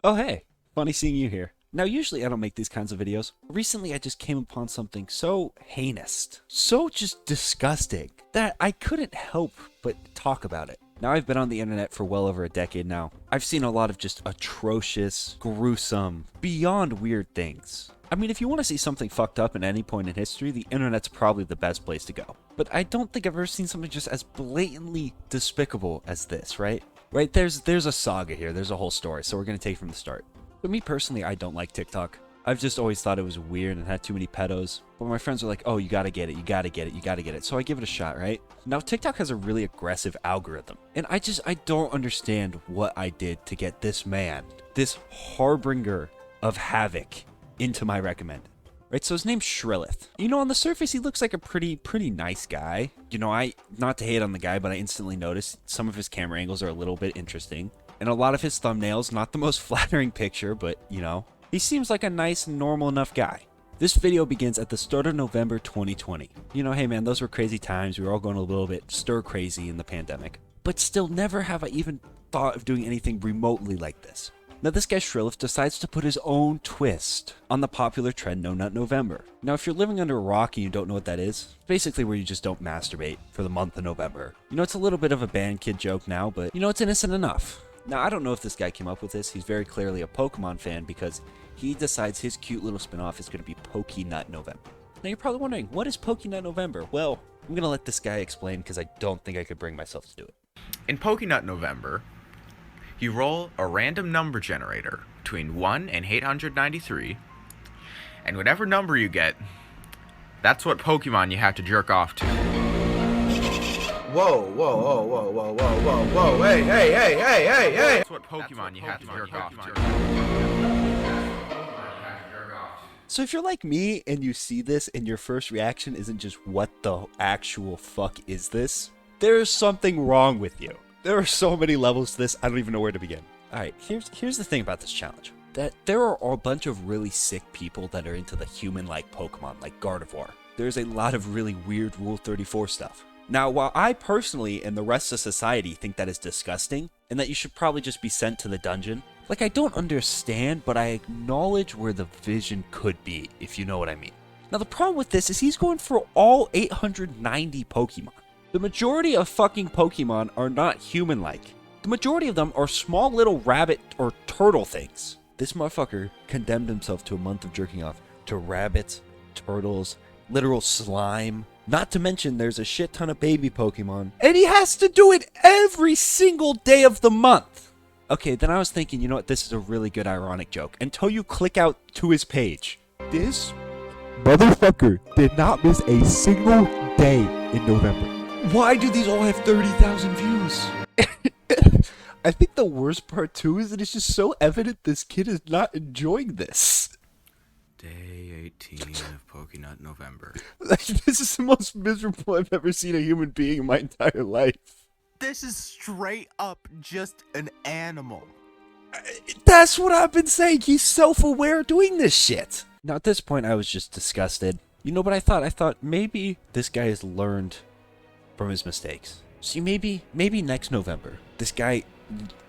Oh hey, funny seeing you here. Now usually I don't make these kinds of videos. Recently I just came upon something so heinous, so just disgusting, that I couldn't help but talk about it. Now I've been on the internet for well over a decade now. I've seen a lot of just atrocious, gruesome, beyond weird things. I mean, if you want to see something fucked up at any point in history, the internet's probably the best place to go. But I don't think I've ever seen something just as blatantly despicable as this, right? Right, there's a saga here, there's a whole story, so we're gonna take it from the start. But me personally, I don't like TikTok. I've just always thought it was weird and had too many pedos. But my friends are like, oh, you gotta get it, you gotta get it, you gotta get it. So I give it a shot, right? Now, TikTok has a really aggressive algorithm. And I don't understand what I did to get this man, this harbinger of havoc, into my recommended. Right, so his name's Shrillith. You know, on the surface, he looks like a pretty nice guy. You know, not to hate on the guy, but I instantly noticed some of his camera angles are a little bit interesting. And a lot of his thumbnails, not the most flattering picture, but, you know, he seems like a nice, normal enough guy. This video begins at the start of November 2020. You know, hey man, those were crazy times. We were all going a little bit stir crazy in the pandemic. But still, never have I even thought of doing anything remotely like this. Now this guy Shrillith decides to put his own twist on the popular trend Pokenut November. Now if you're living under a rock and you don't know what that is, it's basically where you just don't masturbate for the month of November. You know, it's a little bit of a band kid joke now, but you know, it's innocent enough. Now I don't know if this guy came up with this. He's very clearly a Pokemon fan because he decides his cute little spin-off is going to be Pokenut November. Now you're probably wondering, what is Pokenut November? Well, I'm going to let this guy explain because I don't think I could bring myself to do it. In Pokenut November, you roll a random number generator between 1 and 893, and whatever number you get, that's what Pokemon you have to jerk off to. Whoa, whoa, whoa, whoa, whoa, whoa, whoa, whoa, hey, hey, hey, hey, hey, hey! That's what Pokemon you have to jerk off to. So if you're like me and you see this and your first reaction isn't just what the actual fuck is this, there's something wrong with you. There are so many levels to this, I don't even know where to begin. Alright, here's the thing about this challenge. That there are a bunch of really sick people that are into the human-like Pokemon, like Gardevoir. There's a lot of really weird Rule 34 stuff. Now, while I personally and the rest of society think that is disgusting, and that you should probably just be sent to the dungeon, like I don't understand, but I acknowledge where the vision could be, if you know what I mean. Now the problem with this is he's going for all 890 Pokemon. The majority of fucking Pokemon are not human-like. The majority of them are small little rabbit or turtle things. This motherfucker condemned himself to a month of jerking off to rabbits, turtles, literal slime. Not to mention there's a shit ton of baby Pokemon. And he has to do it every single day of the month. Okay, then I was thinking, you know what, this is a really good ironic joke. Until you click out to his page. This motherfucker did not miss a single day in November. Why do these all have 30,000 views? I think the worst part too is that it's just so evident this kid is not enjoying this. Day 18 of Pokenut November. This is the most miserable I've ever seen a human being in my entire life. This is straight up just an animal. That's what I've been saying. He's self-aware doing this shit. Now at this point I was just disgusted. You know what I thought maybe this guy has learned from his mistakes. See, maybe next November, this guy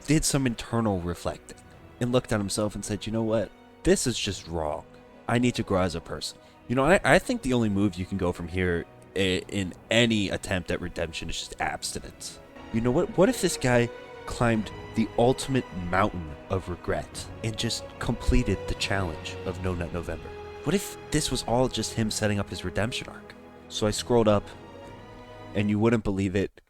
did some internal reflecting and looked at himself and said, you know what? This is just wrong. I need to grow as a person. You know, I think the only move you can go from here in any attempt at redemption is just abstinence. You know what? What if this guy climbed the ultimate mountain of regret and just completed the challenge of No Nut November? What if this was all just him setting up his redemption arc? So I scrolled up, and you wouldn't believe it.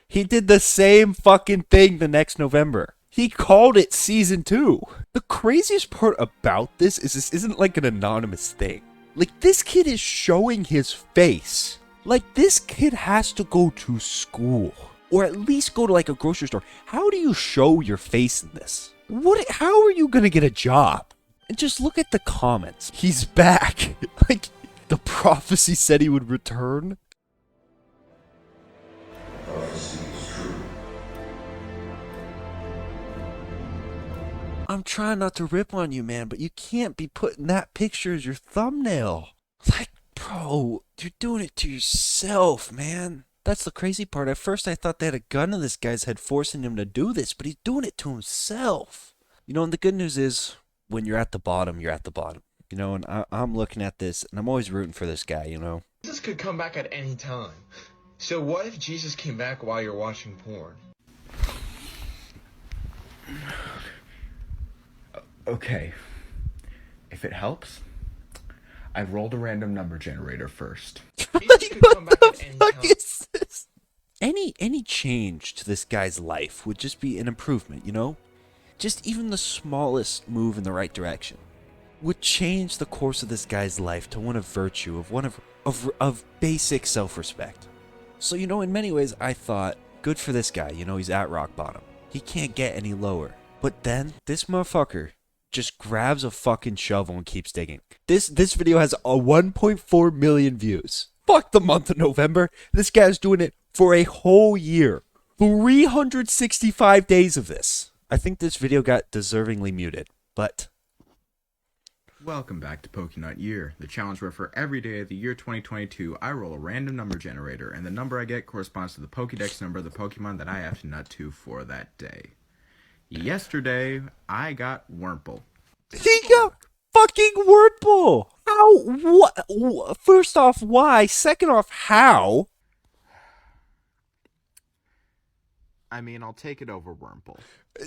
He did the same fucking thing the next November. He called it season 2. The craziest part about this is this isn't like an anonymous thing. Like, this kid is showing his face. Like, this kid has to go to school. Or at least go to like a grocery store. How do you show your face in this? How are you gonna get a job? And just look at the comments. He's back. Like, the prophecy said he would return. I'm trying not to rip on you, man, but you can't be putting that picture as your thumbnail. Like, bro, you're doing it to yourself, man. That's the crazy part. At first, I thought they had a gun in this guy's head forcing him to do this, but he's doing it to himself. You know, and the good news is when you're at the bottom, you're at the bottom. You know, and I'm looking at this, and I'm always rooting for this guy, you know? Jesus could come back at any time. So what if Jesus came back while you're watching porn? Okay. If it helps, I rolled a random number generator first. Jesus could come back at any What time. is this? Any change to this guy's life would just be an improvement, you know? Just even the smallest move in the right direction would change the course of this guy's life to one of virtue, of basic self-respect. So, you know, in many ways, I thought, good for this guy. You know, he's at rock bottom. He can't get any lower. But then, this motherfucker just grabs a fucking shovel and keeps digging. This video has a 1.4 million views. Fuck the month of November. This guy's doing it for a whole year. 365 days of this. I think this video got deservingly muted, but... Welcome back to Pokenut Year, the challenge where for every day of the year 2022, I roll a random number generator, and the number I get corresponds to the Pokédex number of the Pokemon that I have to nut to for that day. Yesterday, I got Wurmple. He got fucking Wurmple! How? What? First off, why? Second off, how? I mean, I'll take it over Wurmple.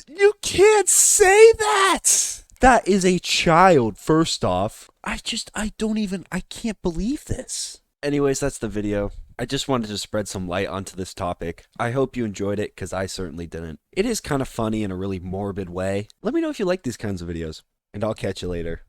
You can't say that! That is a child, first off. I can't believe this. Anyways, that's the video. I just wanted to spread some light onto this topic. I hope you enjoyed it, because I certainly didn't. It is kind of funny in a really morbid way. Let me know if you like these kinds of videos, and I'll catch you later.